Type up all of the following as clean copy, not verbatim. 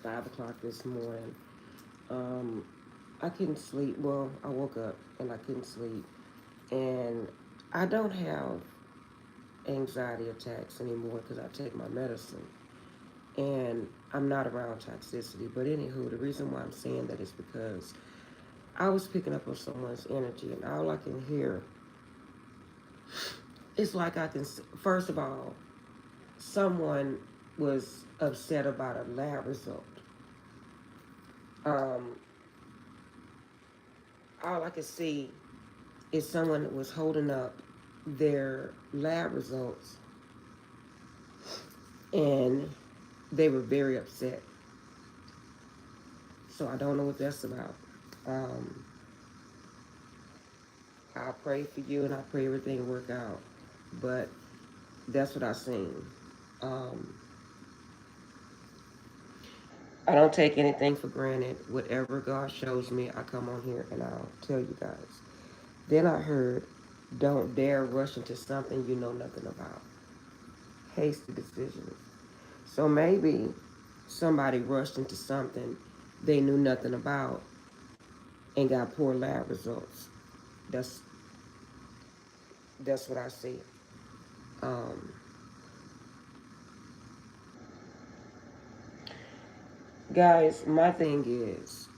5 o'clock this morning. Um, I couldn't sleep. Well, I woke up and I couldn't sleep. And I don't have anxiety attacks anymore because I take my medicine. And I'm not around toxicity. But anywho, the reason why I'm saying that is because I was picking up on someone's energy, and all I can hear, it's like I can, first of all, someone was upset about a lab result. Um, all I could see is someone that was holding up their lab results, and they were very upset. So I don't know what that's about. Um, I pray for you and I pray everything will work out. But that's what I seen. Um, I don't take anything for granted. Whatever God shows me, I come on here and I'll tell you guys. Then I heard, don't dare rush into something you know nothing about. Hasty decisions. So maybe somebody rushed into something they knew nothing about and got poor lab results. That's that's what I see. Um, guys, my thing is,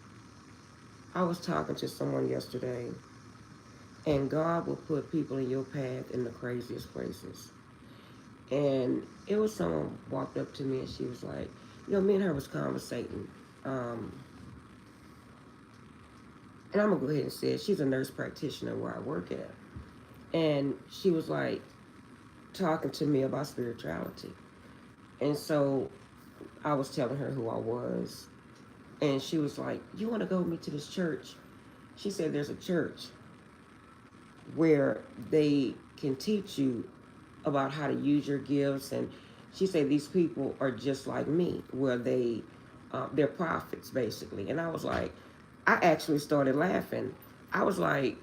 I was talking to someone yesterday, and God will put people in your path in the craziest places. And it was someone walked up to me and she was like, me and her was conversating. Um, and I'm gonna go ahead and say it. She's a nurse practitioner where I work at. And she was like talking to me about spirituality. And so I was telling her who I was. And she was like, you want to go with me to this church? She said there's a church where they can teach you about how to use your gifts. And she said these people are just like me, where they're prophets basically. And I was like, I actually started laughing. I was like,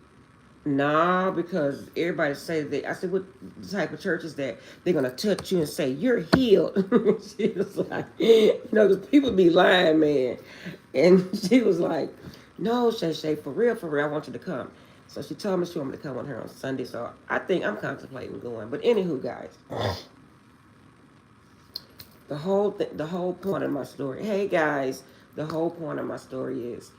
nah, because everybody say that. I said, what type of church is that? They're gonna touch you and say you're healed. She was like, because people be lying, man. And she was like, no, Shay Shay, for real, I want you to come. So she told me she wanted me to come on her on Sunday. So I think I'm contemplating going. But anywho, guys, the whole point of my story. Hey guys, the whole point of my story is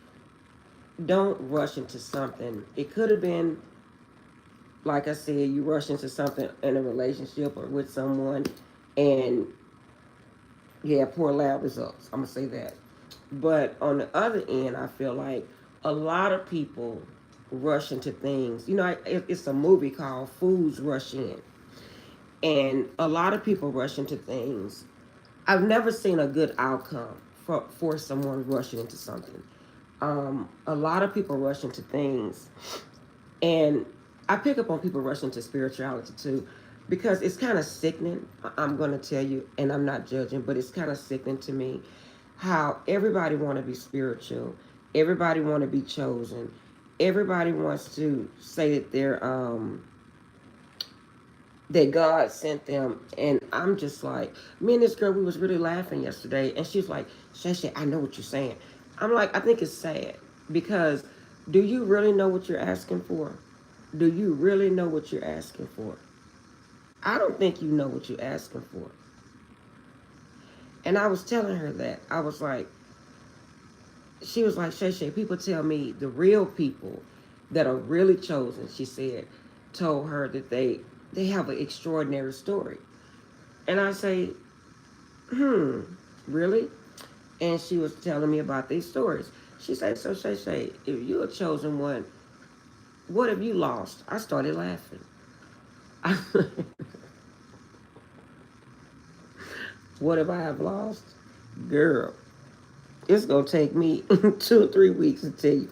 don't rush into something. It could have been, like I said, you rush into something in a relationship or with someone, and yeah, poor lab results. I'm gonna say that. But on the other end, I feel like a lot of people rush into things. It's a movie called Fools Rush In, and a lot of people rush into things. I've never seen a good outcome for someone rushing into something. A lot of people rush into things, and I pick up on people rushing to spirituality too, because it's kind of sickening. I'm going to tell you, and I'm not judging, but it's kind of sickening to me how everybody want to be spiritual, everybody want to be chosen, everybody wants to say that that God sent them, and I'm just like, me and this girl, we was really laughing yesterday, and she's like, Shay Shay, I know what you're saying. I'm like, I think it's sad because do you really know what you're asking for? Do you really know what you're asking for? I don't think you know what you're asking for. And I was telling her that. I was like, she was like, Shay Shay, people tell me the real people that are really chosen, she said, told her that they have an extraordinary story. And I say, really? And she was telling me about these stories. She said, so Shay Shay, if you're a chosen one, what have you lost? I started laughing. What have I have lost? Girl, it's going to take me 2 or 3 weeks to tell you.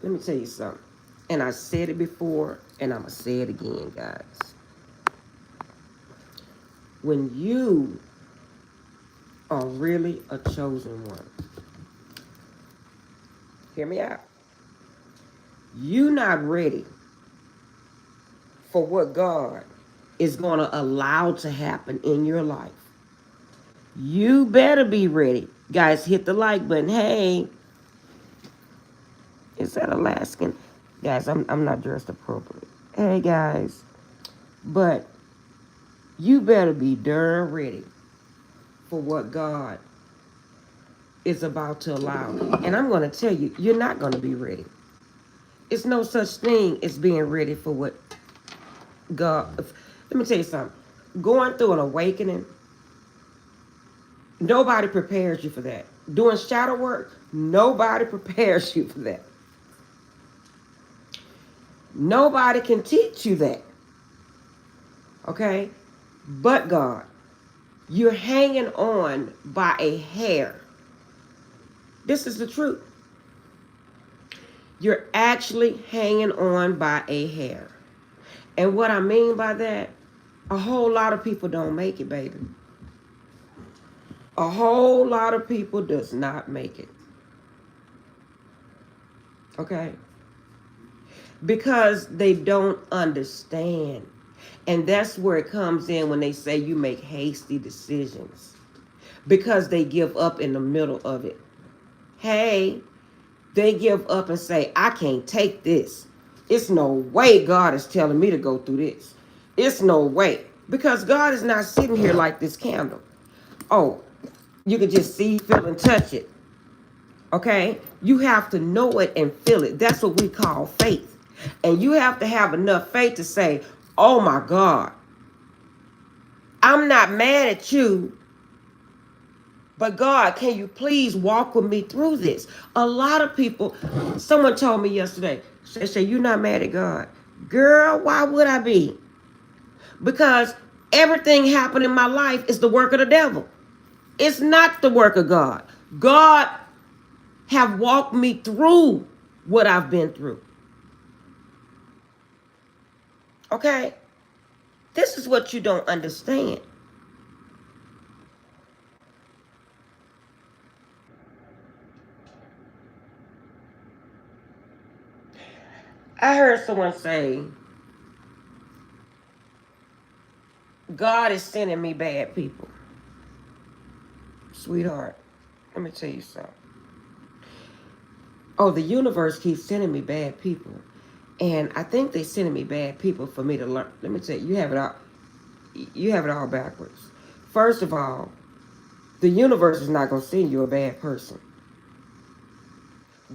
Let me tell you something. And I said it before, and I'm going to say it again, guys. When you are really a chosen one, hear me out. You not ready for what God is going to allow to happen in your life. You better be ready Guys, hit the like button. Hey, is that Alaskan? Guys, I'm not dressed appropriate. Hey, guys. But you better be darn ready for what God is about to allow. And I'm going to tell you, you're not going to be ready. It's no such thing as being ready for what God. Let me tell you something. Going through an awakening, nobody prepares you for that. Doing shadow work, nobody prepares you for that. Nobody can teach you that. Okay? But God. You're hanging on by a hair. This is the truth. You're actually hanging on by a hair. And what I mean by that, a whole lot of people don't make it, baby. A whole lot of people does not make it. Okay? Because they don't understand. And that's where it comes in when they say you make hasty decisions. Because they give up in the middle of it. Hey, they give up and say, I can't take this. It's no way God is telling me to go through this. It's no way. Because God is not sitting here like this candle. Oh, you can just see, feel, and touch it. Okay? You have to know it and feel it. That's what we call faith. And you have to have enough faith to say, oh my God, I'm not mad at you, but God, can you please walk with me through this? A lot of people, someone told me yesterday, they say, you're not mad at God. Girl, why would I be? Because everything happened in my life is the work of the devil. It's not the work of God. God have walked me through what I've been through. Okay? This is what you don't understand. I heard someone say, God is sending me bad people. Sweetheart, let me tell you something. Oh, the universe keeps sending me bad people. And I think they're sending me bad people for me to learn. Let me tell you, you have it all backwards. First of all, the universe is not going to send you a bad person.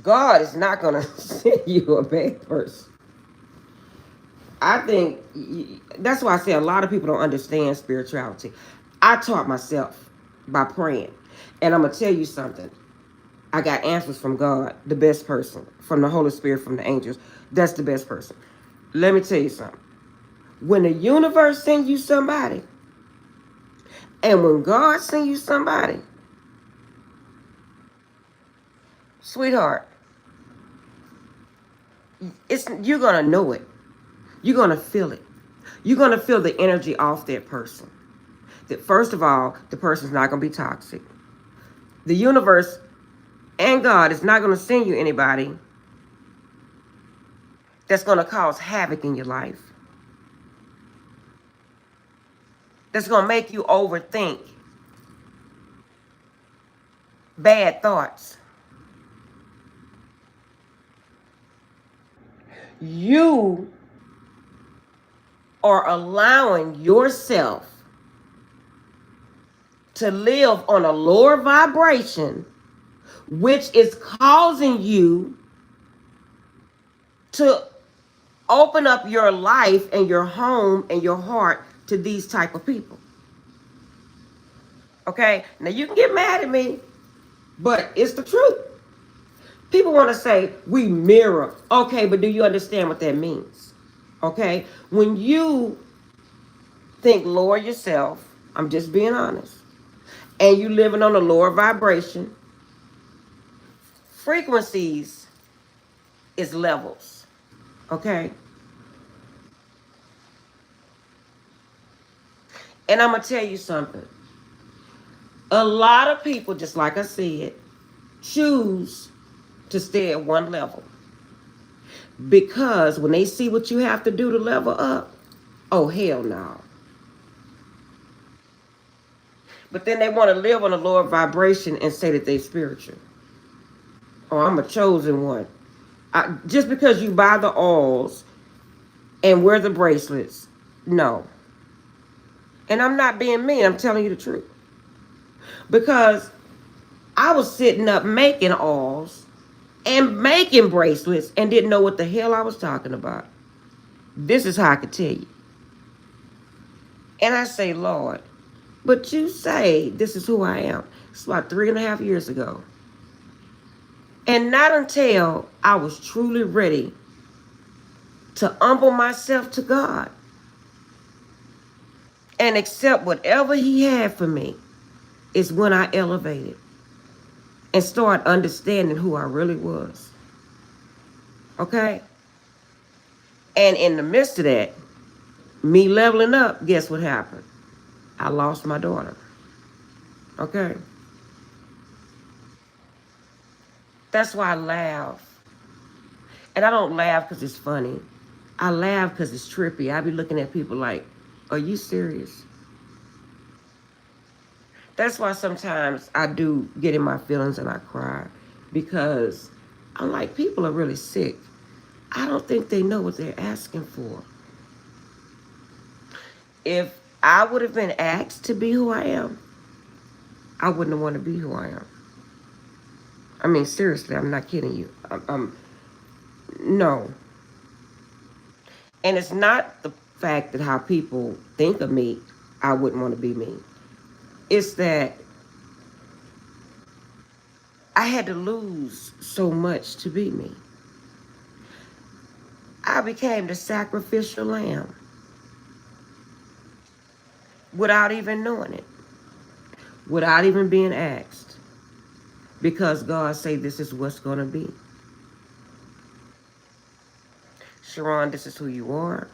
God is not going to send you a bad person. I think that's why I say a lot of people don't understand spirituality. I taught myself by praying. And I'm going to tell you something. I got answers from God, the best person, from the Holy Spirit, from the angels. That's the best person. Let me tell you something. When the universe sends you somebody, and when God sends you somebody, sweetheart, you're gonna know it. You're gonna feel it. You're gonna feel the energy off that person. That first of all, the person's not gonna be toxic. The universe and God is not gonna send you anybody that's gonna cause havoc in your life. That's gonna make you overthink bad thoughts. You are allowing yourself to live on a lower vibration, which is causing you to open up your life and your home and your heart to these type of people. Okay? Now you can get mad at me, but it's the truth. People want to say we mirror. Okay, but do you understand what that means? Okay? When you think lower yourself, I'm just being honest, and you living on a lower vibration, frequencies is levels. Okay? And I'm going to tell you something. A lot of people, just like I said, choose to stay at one level. Because when they see what you have to do to level up, oh, hell no. But then they want to live on a lower vibration and say that they're spiritual. Oh, I'm a chosen one. Just because you buy the oils and wear the bracelets, no. And I'm not being mean, I'm telling you the truth. Because I was sitting up making oils and making bracelets and didn't know what the hell I was talking about. This is how I could tell you. And I say, Lord, but you say this is who I am. It's about 3.5 years ago. And not until I was truly ready to humble myself to God and accept whatever He had for me is when I elevated and started understanding who I really was. Okay? And in the midst of that, me leveling up, guess what happened? I lost my daughter. Okay? That's why I laugh. And I don't laugh because it's funny. I laugh because it's trippy. I be looking at people like, are you serious? That's why sometimes I do get in my feelings and I cry. Because I'm like, people are really sick. I don't think they know what they're asking for. If I would have been asked to be who I am, I wouldn't want to be who I am. I mean, seriously, I'm not kidding you. No. And it's not the fact that how people think of me, I wouldn't want to be me. It's that I had to lose so much to be me. I became the sacrificial lamb without even knowing it, without even being asked, because God say this is what's going to be. Sharon, this is who you are.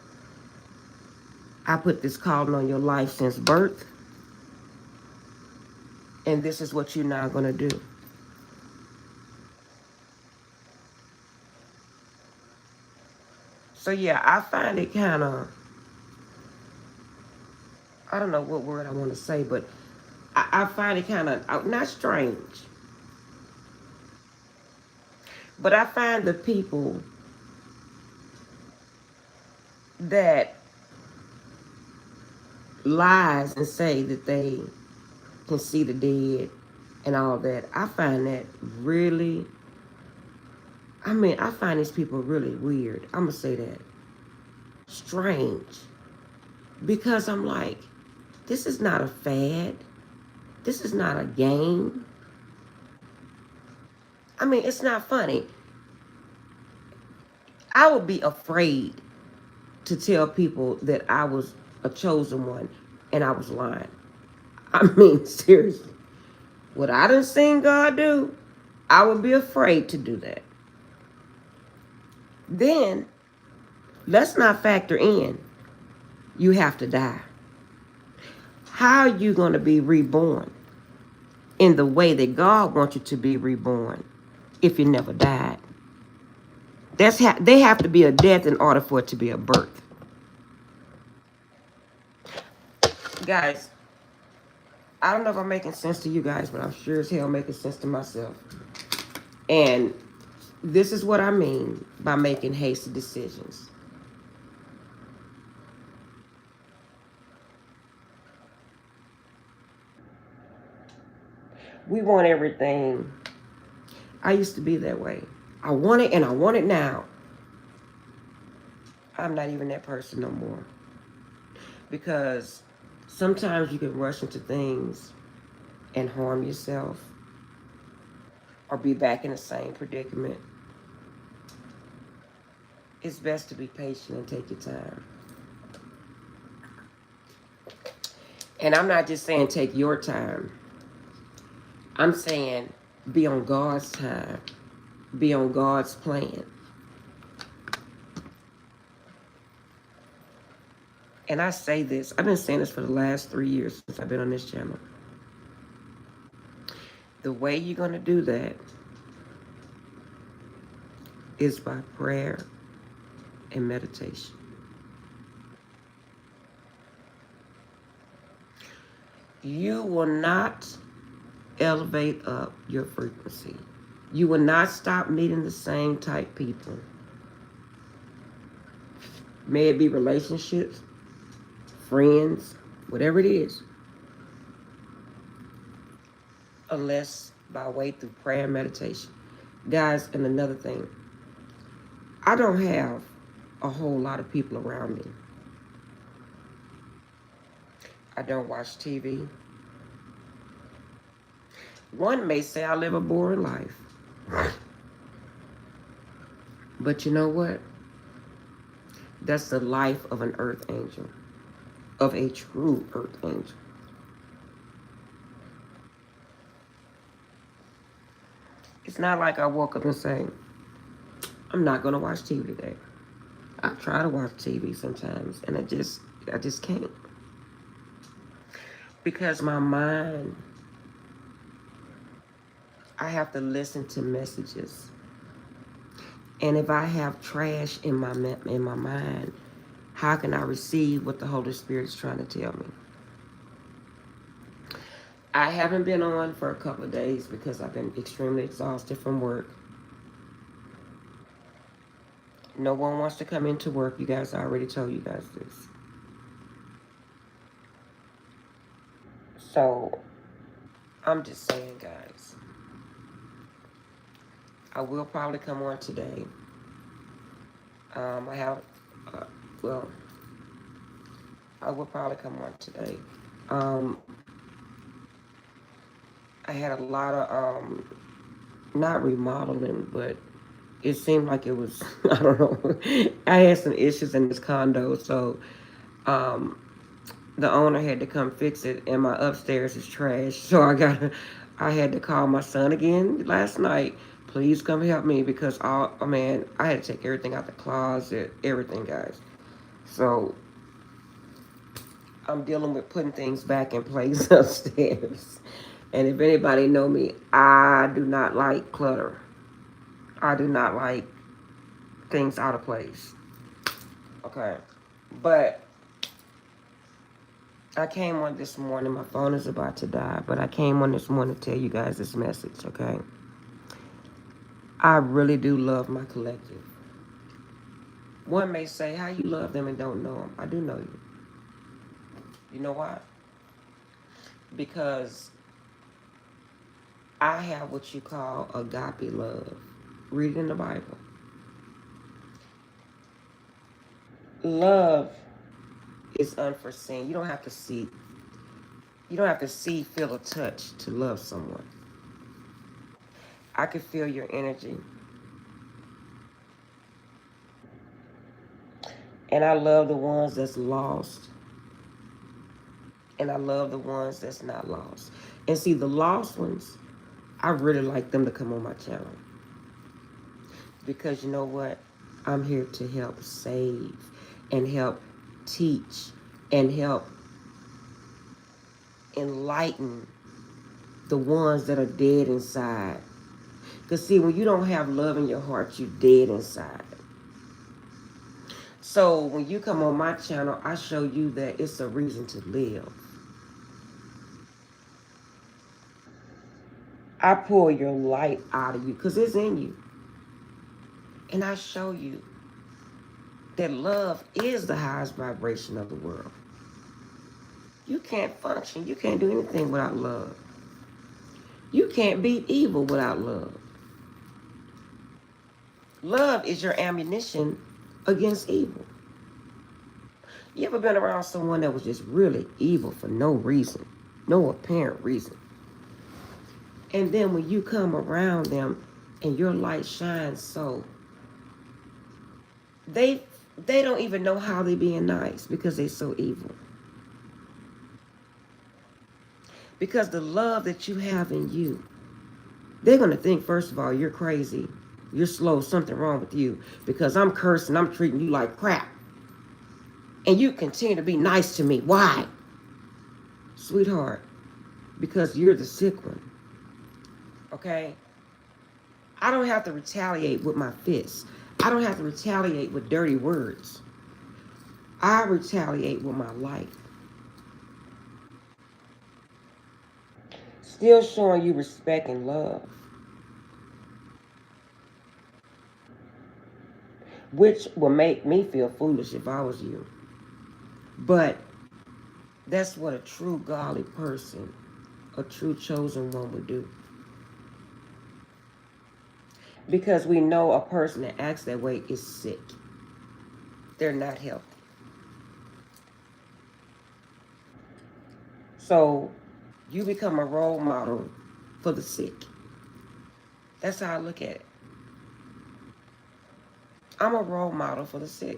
I put this calling on your life since birth, and this is what you're now going to do. So yeah, I find it kind of, I don't know what word I want to say, but I find it kind of, not strange, but I find the people that lies and say that they can see the dead and all that, I find that really, I find these people really weird. I'm going to say that. Strange. Because I'm like, this is not a fad. This is not a game. It's not funny. I would be afraid to tell people that I was a chosen one and I was lying. Seriously. What I done seen God do, I would be afraid to do that. Then, let's not factor in, you have to die. How are you going to be reborn in the way that God wants you to be reborn if you never died? They have to be a death in order for it to be a birth. Guys, I don't know if I'm making sense to you guys, but I'm sure as hell making sense to myself. And this is what I mean by making hasty decisions. We want everything. I used to be that way. I want it and I want it now. I'm not even that person no more. Because sometimes you can rush into things and harm yourself or be back in the same predicament. It's best to be patient and take your time. And I'm not just saying take your time. I'm saying be on God's time. Be on God's plan. And I say this, I've been saying this for the last 3 years since I've been on this channel. The way you're going to do that is by prayer and meditation. You will not elevate up your frequency. You will not stop meeting the same type people. May it be relationships, friends, whatever it is. Unless by way through prayer and meditation. Guys, and another thing, I don't have a whole lot of people around me. I don't watch TV. One may say I live a boring life. But you know what? That's the life of an earth angel, of a true earth angel. It's not like I woke up and say, I'm not going to watch TV today. I try to watch TV sometimes, and I just can't. Because my mind, I have to listen to messages. And if I have trash in my mind, how can I receive what the Holy Spirit's trying to tell me? I haven't been on for a couple of days because I've been extremely exhausted from work. No one wants to come into work. You guys, I already told you guys this. So, I'm just saying, guys, I will probably come on today. I have, well, I will probably come on today. Um, I had a lot of, not remodeling, but it seemed like it was, I don't know. I had some issues in this condo, so um, the owner had to come fix it, and my upstairs is trash. So I had to call my son again last night. Please come help me because man, I had to take everything out the closet, everything, guys. So I'm dealing with putting things back in place upstairs. And if anybody know me, I do not like clutter. I do not like things out of place. Okay. But I came on this morning. My phone is about to die, but I came on this morning to tell you guys this message, okay? I really do love my collective. One may say, how you love them and don't know them? I do know you. You know why? Because I have what you call agape love. Read it in the Bible. Love is unforeseen. You don't have to see. You don't have to see, feel, or touch to love someone. I can feel your energy. And I love the ones that's lost. And I love the ones that's not lost. And see, the lost ones, I really like them to come on my channel. Because you know what? I'm here to help save and help teach and help enlighten the ones that are dead inside. Because see, when you don't have love in your heart, you're dead inside. So when you come on my channel, I show you that it's a reason to live. I pull your light out of you because it's in you. And I show you that love is the highest vibration of the world. You can't function. You can't do anything without love. You can't beat evil without love. Love is your ammunition against evil. You ever been around someone that was just really evil for no reason, no apparent reason? And then when you come around them and your light shines so, they don't even know how they being nice because they're so evil. Because the love that you have in you, they're going to think, first of all, you're crazy. You're slow. Something wrong with you. Because I'm cursing. I'm treating you like crap. And you continue to be nice to me. Why? Sweetheart, because you're the sick one. Okay? I don't have to retaliate with my fists. I don't have to retaliate with dirty words. I retaliate with my life. still showing you respect and love, which will make me feel foolish if I was you. But that's what a true godly person, a true chosen one would do. Because we know a person that acts that way is sick. They're not healthy. So you become a role model for the sick. That's how I look at it. I'm a role model for the sick.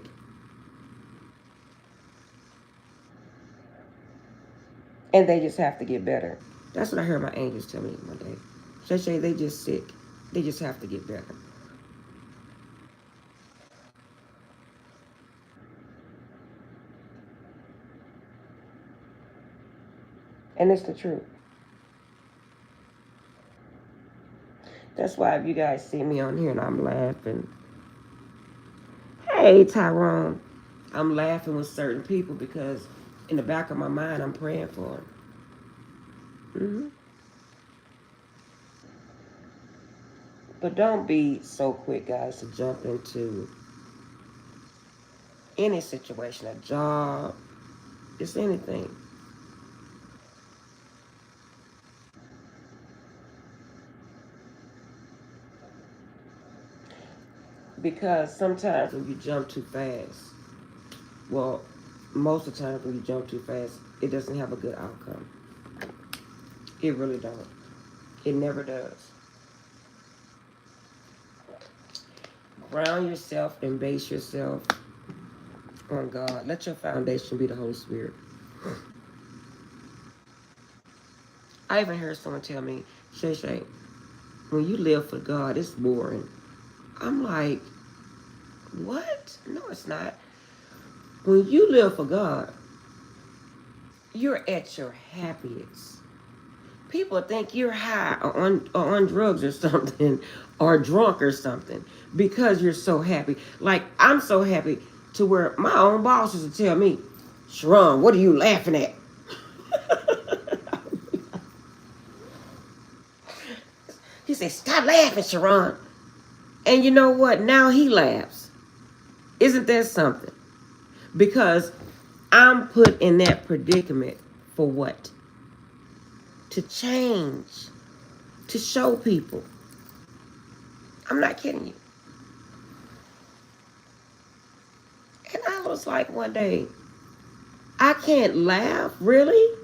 And they just have to get better. That's what I heard my angels tell me one day. Shay, they just sick. They just have to get better. And it's the truth. That's why if you guys see me on here and I'm laughing, hey Tyrone, I'm laughing with certain people because in the back of my mind I'm praying for them. But don't be so quick, guys, to jump into any situation, a job, it's anything. Because sometimes when you jump too fast, well, most of the time when you jump too fast, it doesn't have a good outcome. It really don't. It never does. Ground yourself and base yourself on God. Let your foundation be the Holy Spirit. I even heard someone tell me, Shay, when you live for God, it's boring. I'm like, what? No, it's not. When you live for God, you're at your happiest. People think you're high or on drugs or something or drunk or something because you're so happy. Like, I'm so happy to where my own bosses will tell me, Sharon, what are you laughing at? He said, stop laughing, Sharon. And you know what? Now he laughs. Isn't that something? Because I'm put in that predicament for what? To change, to show people. I'm not kidding you. And I was like one day, I can't laugh, really?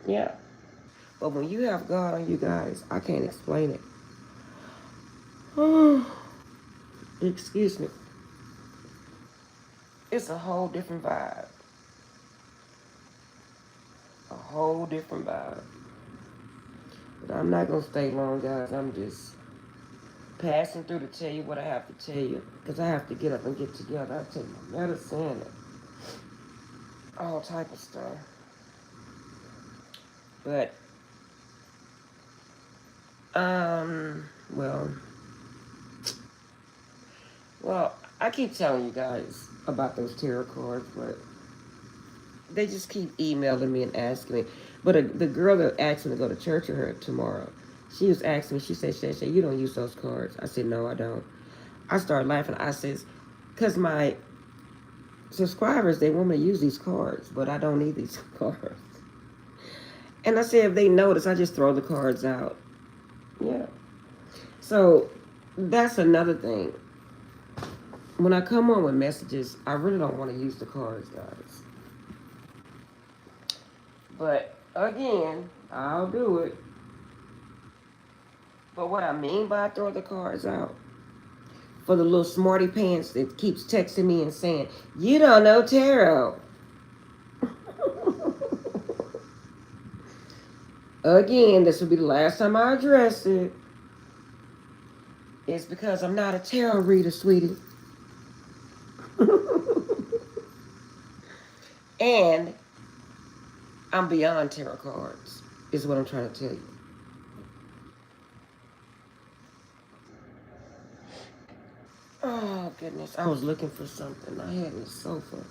Yeah. But when you have God on you guys, I can't explain it. Oh, excuse me. It's a whole different vibe. A whole different vibe. But I'm not going to stay long, guys. I'm just passing through to tell you what I have to tell you. Because I have to get up and get together. I have to take my medicine and all type of stuff. But, well, I keep telling you guys about those tarot cards, but they just keep emailing me and asking me. But the girl that asked me to go to church with her tomorrow, she was asking me, she said, Shay, you don't use those cards. I said, no, I don't. I started laughing. I said, because my subscribers, they want me to use these cards, but I don't need these cards. And I said, if they notice, I just throw the cards out. Yeah. So that's another thing. When I come on with messages, I really don't want to use the cards, guys. But again, I'll do it. But what I mean by throw the cards out, for the little smarty pants that keeps texting me and saying, you don't know tarot. Again, this will be the last time I address it. It's because I'm not a tarot reader, sweetie. And I'm beyond tarot cards, is what I'm trying to tell you. Oh, goodness. I was looking for something I had in the sofa.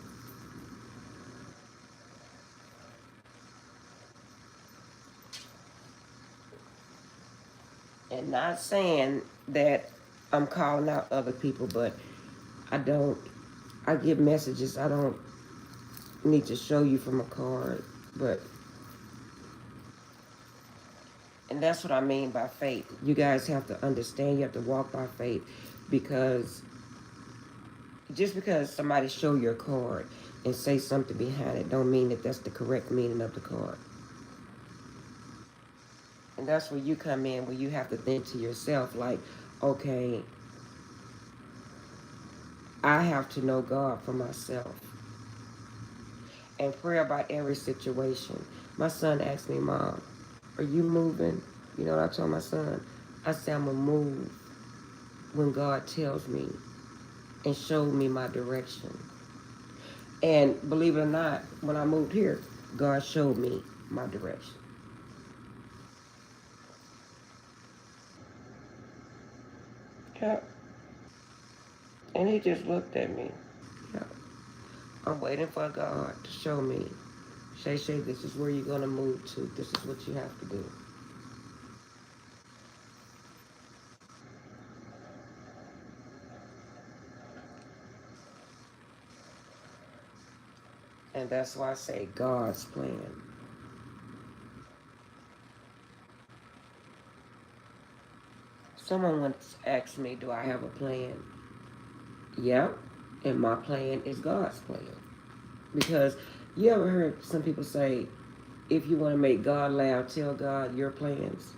And not saying that I'm calling out other people, but I don't, I get messages. I don't need to show you from a card, but, and that's what I mean by faith. You guys have to understand, you have to walk by faith, because just because somebody show your card and say something behind it don't mean that that's the correct meaning of the card. And that's where you come in, where you have to think to yourself, like, okay, I have to know God for myself and pray about every situation. My son asked me, Mom, are you moving? You know what I told my son? I said, I'm going to move when God tells me and shows me my direction. And believe it or not, when I moved here, God showed me my direction. Yeah. And he just looked at me. Yeah. I'm waiting for God to show me. Shay, this is where you're going to move to. This is what you have to do. And that's why I say God's plan. Someone once asked me, do I have a plan? Yep. And my plan is God's plan. Because you ever heard some people say, if you want to make God laugh, tell God your plans.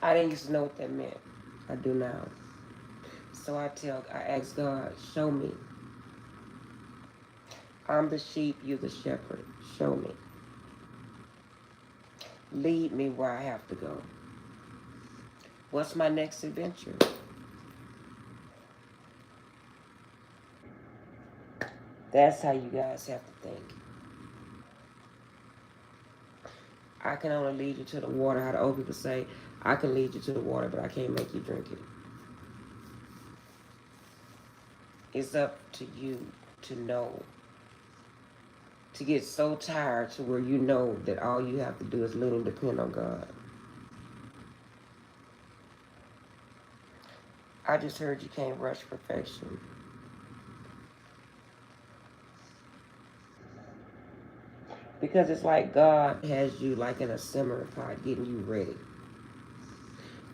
I didn't used to know what that meant. I do now. So I ask God, show me. I'm the sheep, you the shepherd. Show me. Lead me where I have to go. What's my next adventure? That's how you guys have to think. I can only lead you to the water. How the old people say, I can lead you to the water, but I can't make you drink it. It's up to you to know. To get so tired to where you know that all you have to do is lean and depend on God. I just heard you can't rush perfection. Because it's like God has you like in a simmering pot getting you ready.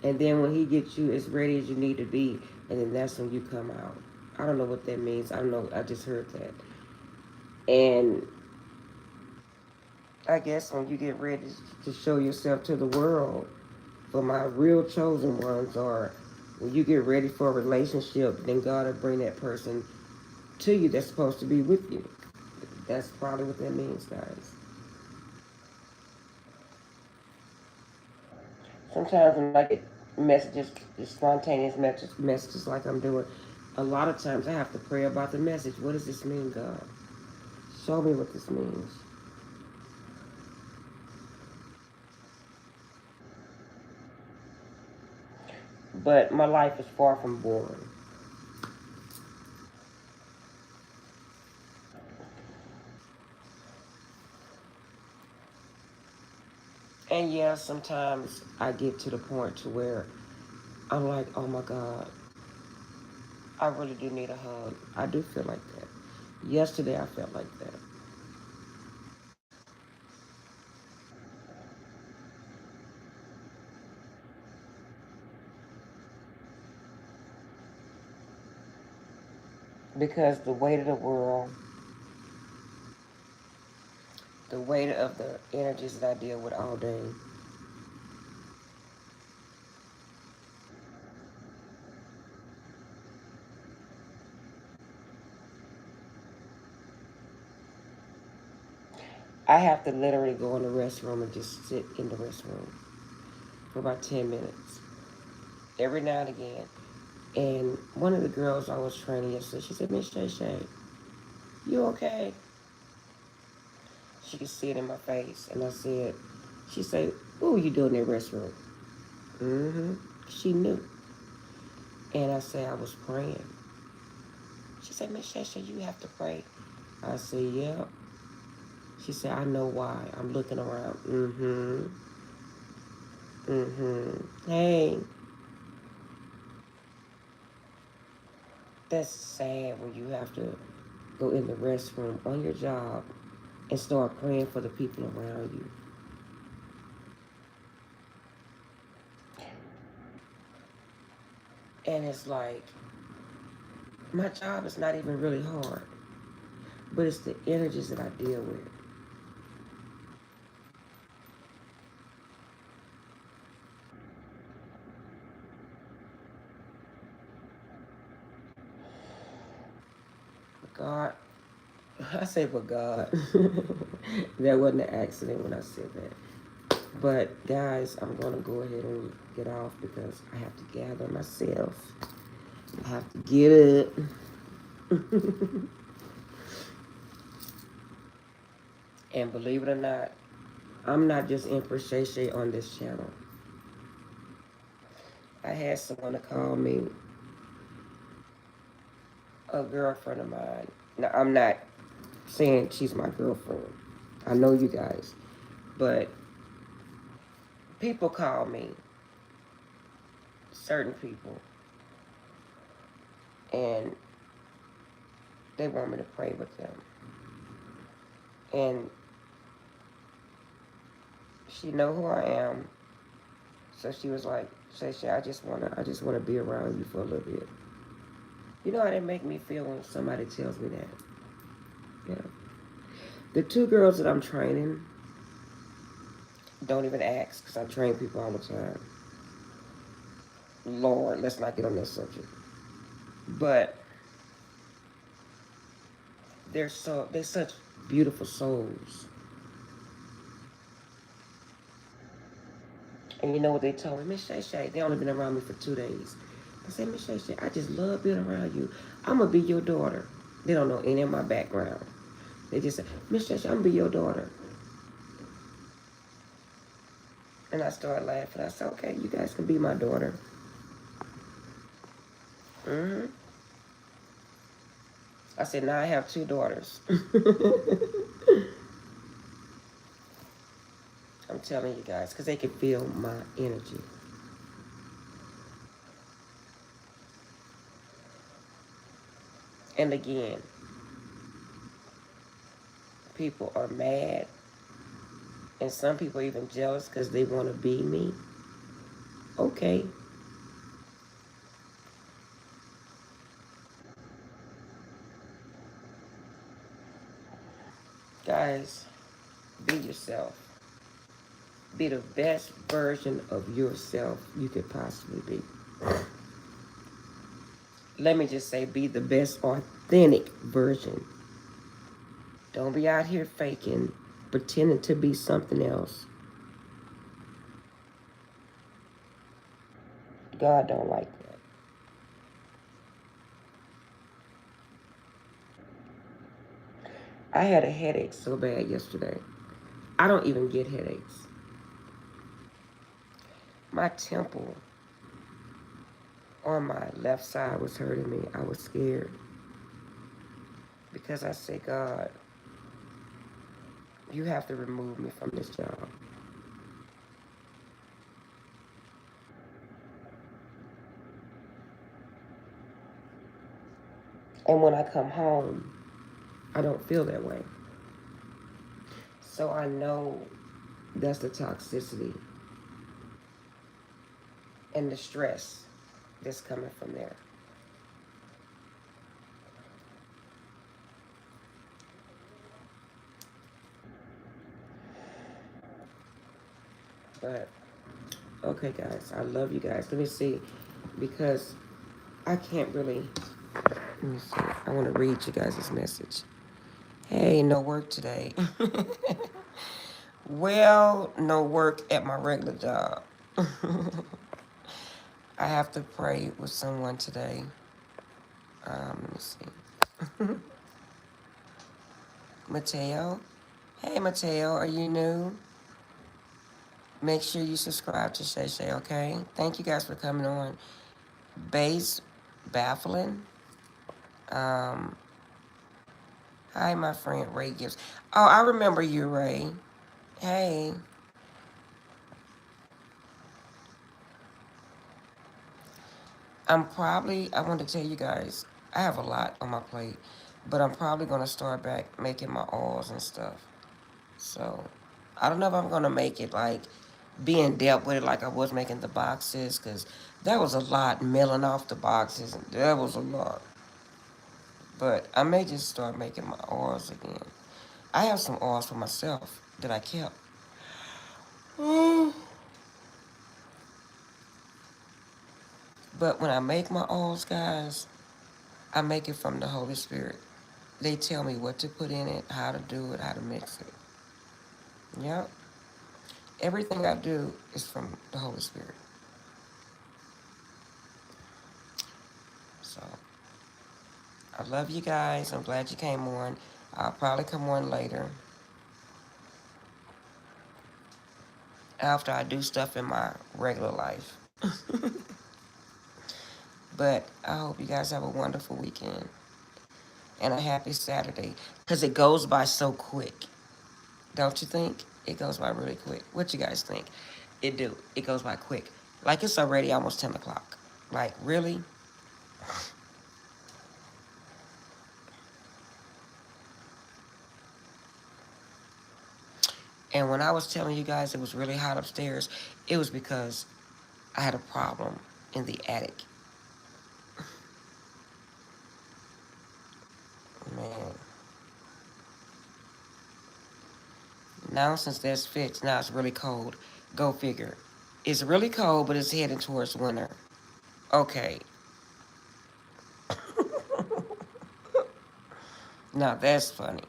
And then when he gets you as ready as you need to be, and then that's when you come out. I don't know what that means. I don't know. I just heard that. And I guess when you get ready to show yourself to the world, for my real chosen ones, or when you get ready for a relationship, then God will bring that person to you that's supposed to be with you. That's probably what that means, guys. Sometimes when I get messages, spontaneous messages like I'm doing, a lot of times I have to pray about the message. What does this mean, God? Show me what this means. But my life is far from boring. And yeah, sometimes I get to the point to where I'm like, oh my God, I really do need a hug. I do feel like that. Yesterday I felt like that. Because the weight of the world, the weight of the energies that I deal with all day, I have to literally go in the restroom and just sit in the restroom for about 10 minutes every now and again. And one of the girls I was training yesterday, she said, Miss Shay Shay, you okay? She could see it in my face. And I said, she said, what were you doing in the restroom? Mm-hmm. She knew. And I said, I was praying. She said, Miss Shay Shay, you have to pray. I said, yeah. She said, I know why. I'm looking around. Mm-hmm. Mm-hmm. Hey, that's sad when you have to go in the restroom on your job and start praying for the people around you. And it's like, my job is not even really hard, but it's the energies that I deal with. God, I say, but God, that wasn't an accident when I said that. But guys, I'm gonna go ahead and get off because I have to gather myself. I have to get up. And believe it or not, I'm not just Empress Shay Shay on this channel. I had someone to call me, a girlfriend of mine. Now, I'm not saying she's my girlfriend. I know you guys. But people call me, certain people, and they want me to pray with them. And she know who I am. So she was like, Shay Shay, I just wanna be around you for a little bit. You know how they make me feel when somebody tells me that? Yeah. The two girls that I'm training, don't even ask, because I train people all the time. Lord, let's not get on that subject. But they're such beautiful souls. And you know what they told me? Miss Shay Shay, they only been around me for 2 days. I said, Miss Shay Shay, I just love being around you. I'm gonna be your daughter. They don't know any of my background. They just said, Miss Shay Shay, I'm gonna be your daughter. And I started laughing. I said, okay, you guys can be my daughter. Mm-hmm. I said, now I have two daughters. I'm telling you guys, because they can feel my energy. And again, people are mad, and some people are even jealous because they want to be me. Okay. Guys, be yourself. Be the best version of yourself you could possibly be. Let me just say, be the best authentic version. Don't be out here faking, pretending to be something else. God don't like that. I had a headache so bad yesterday. I don't even get headaches. My temple on my left side was hurting me. I was scared because I said, God, you have to remove me from this job. And when I come home, I don't feel that way. So I know that's the toxicity and the stress that's coming from there. But okay, guys, I love you guys. Let me see, because I can't really. Let me see. I want to read you guys this message. Hey, no work today. Well, no work at my regular job. I have to pray with someone today. Let me see. Mateo. Hey, Mateo, are you new? Make sure you subscribe to Shay Shay, okay? Thank you guys for coming on. Base Baffling. Um, Hi, my friend Ray Gibbs. Oh, I remember you, Ray. Hey. I want to tell you guys, I have a lot on my plate, but I'm probably going to start back making my oils and stuff. So, I don't know if I'm going to make it like being dealt with it like I was making the boxes, because that was a lot milling off the boxes, and that was a lot. But I may just start making my oils again. I have some oils for myself that I kept. But when I make my oils, guys, I make it from the Holy Spirit. They tell me what to put in it, how to do it, how to mix it. Yep. Everything I do is from the Holy Spirit. So I love you guys. I'm glad you came on. I'll probably come on later after I do stuff in my regular life. But I hope you guys have a wonderful weekend and a happy Saturday because it goes by so quick. Don't you think? It goes by really quick. What you guys think? It do. It goes by quick. Like it's already almost 10 o'clock. Like, really? And when I was telling you guys it was really hot upstairs, it was because I had a problem in the attic. Man. Now since that's fixed, now it's really cold. Go figure. It's really cold, but it's heading towards winter. Okay. Now that's funny.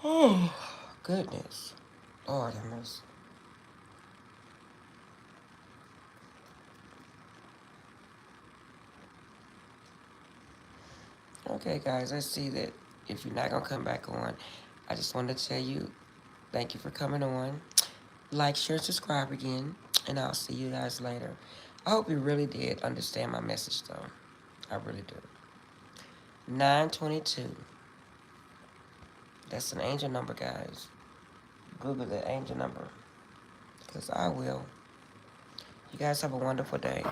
Oh, goodness. Lord have mercy. Okay, guys, let's see that if you're not going to come back on, I just wanted to tell you thank you for coming on. Like, share, subscribe again, and I'll see you guys later. I hope you really did understand my message, though. I really do. 922. That's an angel number, guys. Google the angel number, because I will. You guys have a wonderful day.